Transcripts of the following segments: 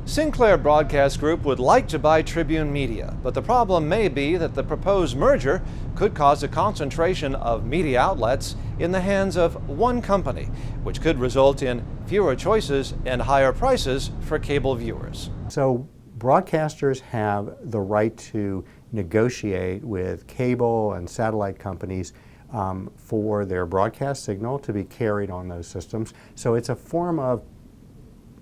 Sinclair Broadcast Group would like to buy Tribune Media, but the problem may be that the proposed merger could cause a concentration of media outlets in the hands of one company, which could result in fewer choices and higher prices for cable viewers. So broadcasters have the right to negotiate with cable and satellite companies for their broadcast signal to be carried on those systems. So it's a form of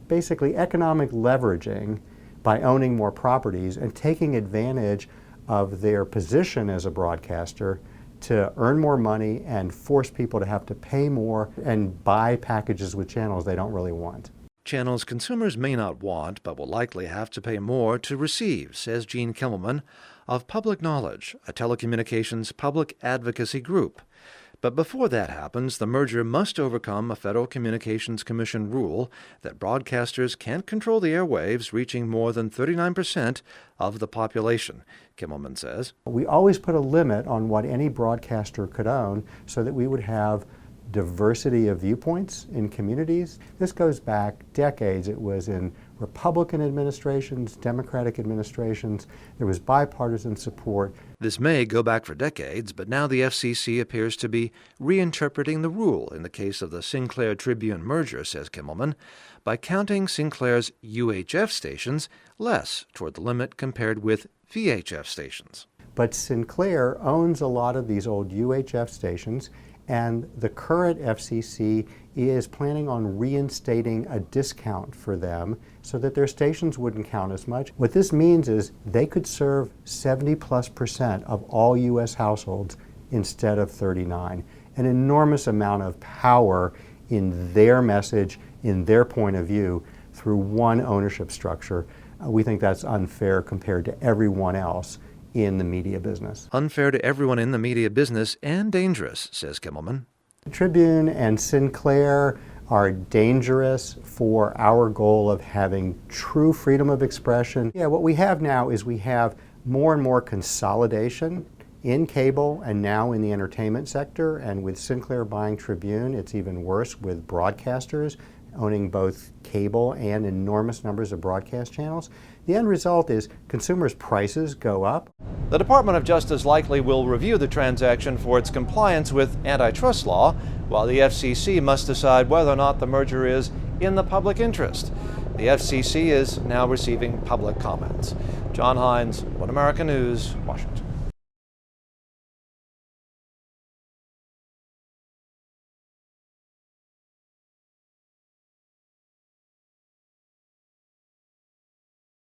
basically economic leveraging by owning more properties and taking advantage of their position as a broadcaster to earn more money and force people to have to pay more and buy packages with channels they don't really want. Channels consumers may not want but will likely have to pay more to receive, says Gene Kimmelman of Public Knowledge, a telecommunications public advocacy group. But before that happens, the merger must overcome a Federal Communications Commission rule that broadcasters can't control the airwaves reaching more than 39% of the population, Kimmelman says. We always put a limit on what any broadcaster could own so that we would have diversity of viewpoints in communities. This goes back decades. It was in Republican administrations, Democratic administrations. There was bipartisan support. This may go back for decades, but now the FCC appears to be reinterpreting the rule in the case of the Sinclair-Tribune merger, says Kimmelman, by counting Sinclair's UHF stations less toward the limit compared with VHF stations. But Sinclair owns a lot of these old UHF stations, and the current FCC is planning on reinstating a discount for them so that their stations wouldn't count as much. What this means is they could serve 70+% of all U.S. households instead of 39. An enormous amount of power in their message, in their point of view, through one ownership structure. We think that's unfair compared to everyone else in the media business. Unfair to everyone in the media business and dangerous, says Kimmelman. Tribune and Sinclair are dangerous for our goal of having true freedom of expression. Yeah, what we have now is we have more and more consolidation in cable and now in the entertainment sector, and with Sinclair buying Tribune, it's even worse with broadcasters owning both cable and enormous numbers of broadcast channels. The end result is consumers' prices go up. The Department of Justice likely will review the transaction for its compliance with antitrust law, while the FCC must decide whether or not the merger is in the public interest. The FCC is now receiving public comments. John Hines, One American News, Washington.